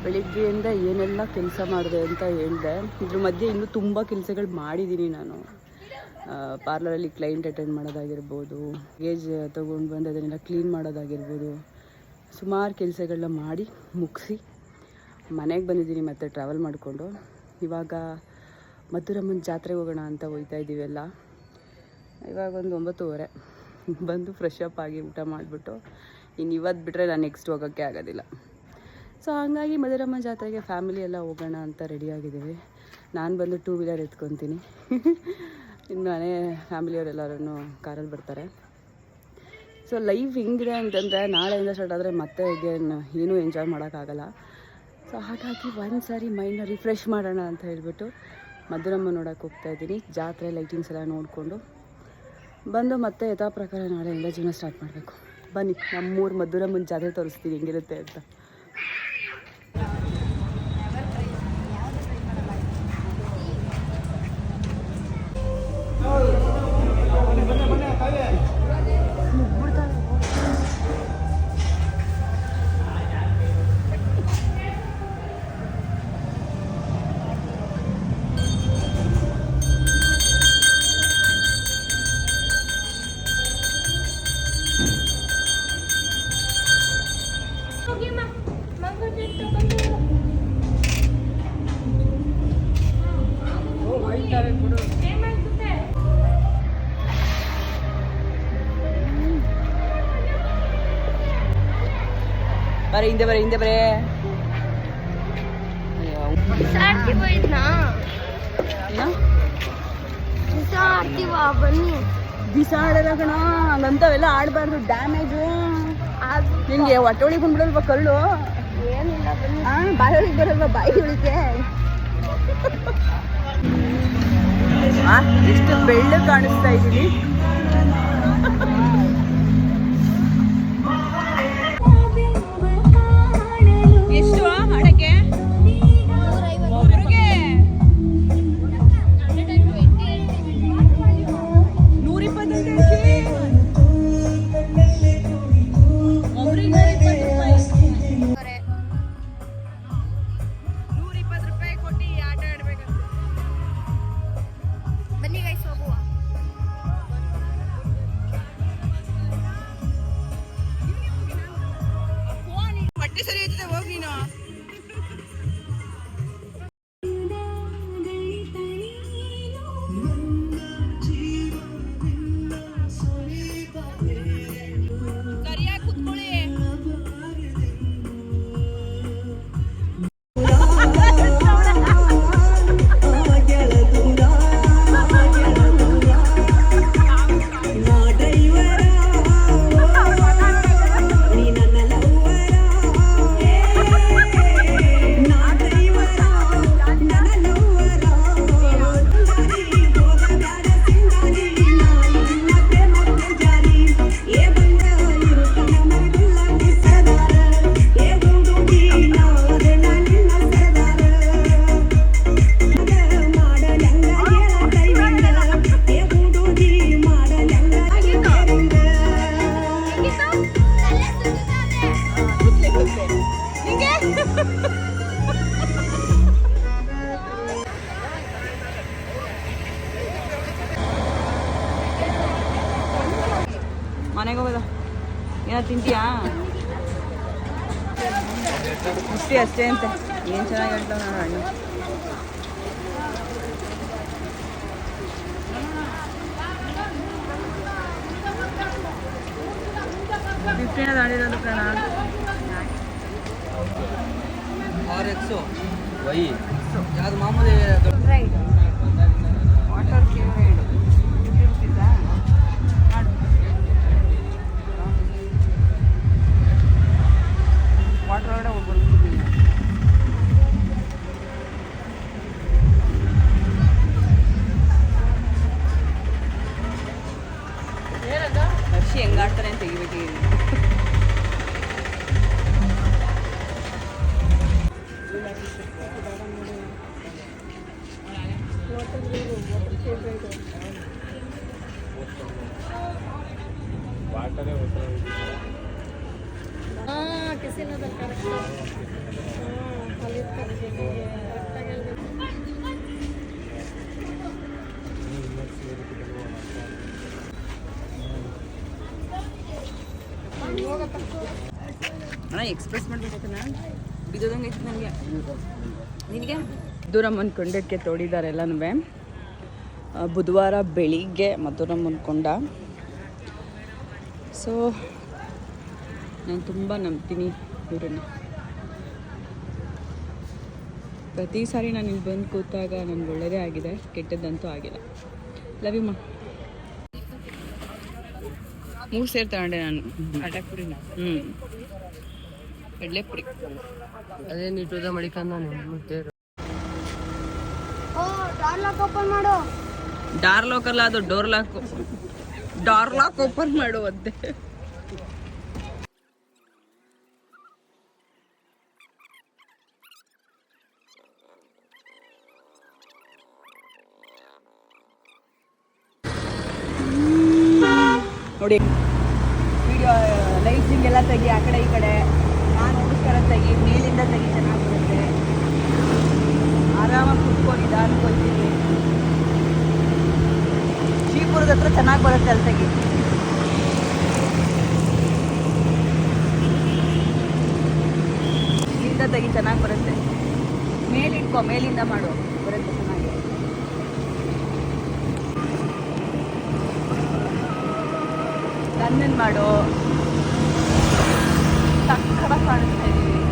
ಬೆಳಿಗ್ಗೆಯಿಂದ ಏನೆಲ್ಲ ಕೆಲಸ ಮಾಡಿದೆ ಅಂತ ಹೇಳಿದೆ. ಇದ್ರ ಮಧ್ಯೆ ಇನ್ನೂ ತುಂಬ ಕೆಲಸಗಳು ಮಾಡಿದ್ದೀನಿ ನಾನು. ಪಾರ್ಲರಲ್ಲಿ ಕ್ಲೈಂಟ್ ಅಟೆಂಡ್ ಮಾಡೋದಾಗಿರ್ಬೋದು, ಲಗೇಜ್ ತೊಗೊಂಡು ಬಂದು ಅದನ್ನೆಲ್ಲ ಕ್ಲೀನ್ ಮಾಡೋದಾಗಿರ್ಬೋದು, ಸುಮಾರು ಕೆಲಸಗಳನ್ನ ಮಾಡಿ ಮುಗಿಸಿ ಮನೆಗೆ ಬಂದಿದ್ದೀನಿ. ಮತ್ತೆ ಟ್ರಾವೆಲ್ ಮಾಡಿಕೊಂಡು ಇವಾಗ ಮಧುರಮ್ಮನ ಜಾತ್ರೆಗೆ ಹೋಗೋಣ ಅಂತ ಹೋಗ್ತಾ ಇದ್ದೀವೆಲ್ಲ. ಇವಾಗ ಒಂದು 9:30 ಬಂದು ಫ್ರೆಶ್ ಅಪ್ ಆಗಿ ಊಟ ಮಾಡಿಬಿಟ್ಟು ಇನ್ನು ಇವತ್ತು ಬಿಟ್ಟರೆ ನಾನು ನೆಕ್ಸ್ಟ್ ಹೋಗೋಕ್ಕೆ ಆಗೋದಿಲ್ಲ. ಸೊ ಹಾಗಾಗಿ ಮಧುರಮ್ಮನ ಜಾತ್ರೆಗೆ ಫ್ಯಾಮಿಲಿ ಎಲ್ಲ ಹೋಗೋಣ ಅಂತ ರೆಡಿಯಾಗಿದ್ದೀವಿ. ನಾನು ಬಂದು 2 ವೀಲರ್ ಎತ್ಕೊತೀನಿ, ಇನ್ನು ಮನೆ ಫ್ಯಾಮಿಲಿಯವರೆಲ್ಲರೂ ಕಾರಲ್ಲಿ ಬರ್ತಾರೆ. ಸೊ ಲೈಫ್ ಹಿಂಗಿದೆ ಅಂತಂದರೆ ನಾಳೆಯಿಂದ ಸ್ಟಾರ್ಟ್ ಆದರೆ ಮತ್ತೆ ಏನೂ ಎಂಜಾಯ್ ಮಾಡೋಕ್ಕಾಗಲ್ಲ. ಸೊ ಹಾಗಾಗಿ ಒಂದು ಸಾರಿ ಮೈಂಡ್ನ ರಿಫ್ರೆಶ್ ಮಾಡೋಣ ಅಂತ ಹೇಳ್ಬಿಟ್ಟು ಮಧುರಮ್ಮ ನೋಡೋಕೆ ಹೋಗ್ತಾಯಿದ್ದೀನಿ. ಜಾತ್ರೆ ಲೈಟಿಂಗ್ಸ್ ಎಲ್ಲ ನೋಡಿಕೊಂಡು ಬಂದು ಮತ್ತೆ ಯಥಾ ಪ್ರಕಾರ ನಾಳೆಯಿಂದ ಜೀವನ ಸ್ಟಾರ್ಟ್ ಮಾಡಬೇಕು. ಬನ್ನಿ ನಮ್ಮೂರು ಮಧುರಮ್ಮನ ಜಾತ್ರೆ ತೋರಿಸ್ತೀನಿ ಹೆಂಗಿರುತ್ತೆ ಅಂತ. ಬರೀ ಹಿಂದೆ ಬರೀ ಹಿಂದೆ ಬರೇ ಬನ್ನಿ ಬಿಸಾಡಲ್ಲ ಕಣ, ಹಂಗಂತವೆಲ್ಲ ಆಡಬಾರ್ದು, ಡ್ಯಾಮೇಜು. ನಿಮಗೆ ಹೊಟ್ಟೆ ಒಳಗೆ ಬಂದ್ಬಿಡಲ್ವಾ ಕಳ್ಳು? ಏನಿಲ್ಲ ಬನ್ನಿ. ಬಾಯಿ ಒಳಗೆ ಬರಲ್ವಾ? ಬಾಯಿ ಒಳಗೆ ಎಷ್ಟು ಬೆಳ್ಳು ಕಾಣಿಸ್ತಾ ಇದ್ದೀನಿ. ಎಷ್ಟು ಹಣಕ್ಕೆ? 150. 120 ರೂಪಾಯಿ ಕೊಟ್ಟು ಆಟ ಆಡ್ಬೇಕಂತ. ಬನ್ನಿ ಗೈಸ್ ಹೋಗುವ. ಹೊಟ್ಟೆ ಸರಿ ಐತೆ, ಹೋಗಿ ನೀನು. ಸರಿಯಾಗಿ ಕುತ್ಕೊಳ್ಳಿ. ಮನೆಗೆ ಹೋಗೋದ? ಏನೋ ತಿಂತೀಯಾ? ಅಷ್ಟೇ ಅಂತ ಏನು ಚೆನ್ನಾಗಿ ಹೇಳ್ತಾವ ನಾನು ಹಣ್ಣು. ಫಿಫ್ಟೀನ ದಾಂಡಿರೋದು ಕಣ. ಯಾವುದು ಮಾಮೂಲಿ ವಾಟರ್ ಕ್ಯೂರೈಡ್ 50 ರೂಪೀಸಾ? ವಾಟರ್ ಒಳಗಡೆ ಹೋಗ್ಬಿಡ್ತೀನಿ. ಹರ್ಷಿ ಹೆಂಗಾಡ್ತಾರೆ ಅಂತ ತೆಗಿಬೇಕು. ವಾಟರ್ ಅಣ್ಣ ಎಕ್ಸ್ಪ್ರೆಸ್ ಮಾಡ್ಬೇಕಣ್ಣ ಬಿದ್ದೋದಂಗೆ ಐತೆ ನನಗೆ ನಿನಗೆ ಮಧುರಮ್ಮನ ಕೊಂಡಕ್ಕೆ ತೋಡಿದ್ದಾರೆ ಎಲ್ಲನೂ ಬುಧವಾರ ಬೆಳಿಗ್ಗೆ ಮಧುರಮ್ಮನ ಕೊಂಡ. ಸೊ ನಾನು ತುಂಬ ನಂಬ್ತೀನಿ ಇವರನ್ನು. ಪ್ರತಿ ಸಾರಿ ನಾನು ಇಲ್ಲಿ ಬಂದು ಕೂತಾಗ ನನಗೆ ಒಳ್ಳೆಯದೇ ಆಗಿದೆ, ಕೆಟ್ಟದ್ದಂತೂ ಆಗಿಲ್ಲ. ಲವ್ ಯು ಮಾ. 3 ಸೇರು ತಗೊಂಡೆ ನಾನು. ಕಡಲೆಪುರಿನ ಕಡಲೆಪುರಿ ಅದೇ ನೀಟುದ ಮಡಿಕಂದ ಓ ಡೋರ್ ಲಾಕ್ ಓಪನ್ ಮಾಡು. ಡಾರ್ ಲಾಕ್ ಅಲ್ಲ, ಅದು door lock. Door lock open ಮಾಡುವಂತೆ. ನೋಡಿ ವಿಡಿಯೋ ಲೈಟ್ಸಿಂಗೆಲ್ಲ ತೆಗಿ, ಆ ಕಡೆ ಈ ಕಡೆ ನಾನು ಉಳಿಸ್ಕರ ತೆಗಿ, ಮೇಲಿಂದ ತೆಗಿ, ಚೆನ್ನಾಗಿ ಬರುತ್ತೆ. ಆರಾಮಾಗಿ ಕುತ್ಕೊಂಡು ನಿಧಾನಕ್ಕೋಗ್ತೀನಿ. ಶ್ರೀಪುರದ ಹತ್ರ ಚೆನ್ನಾಗಿ ಬರುತ್ತೆ, ಅಲ್ಲಿ ತೆಗಿ. ಇಲ್ಲಿಂದ ತೆಗಿ, ಚೆನ್ನಾಗಿ ಬರುತ್ತೆ. ಮೇಲಿಟ್ಕೊ, ಮೇಲಿಂದ ಮಾಡು, ಬರುತ್ತೆ ಚೆನ್ನಾಗಿ. ನನ್ನನ್ನು ಮಾಡು, ಸಕ್ಕತ್ತಾಗಿ ಕಾಣಿಸ್ತಾ ಇದೀವಿ.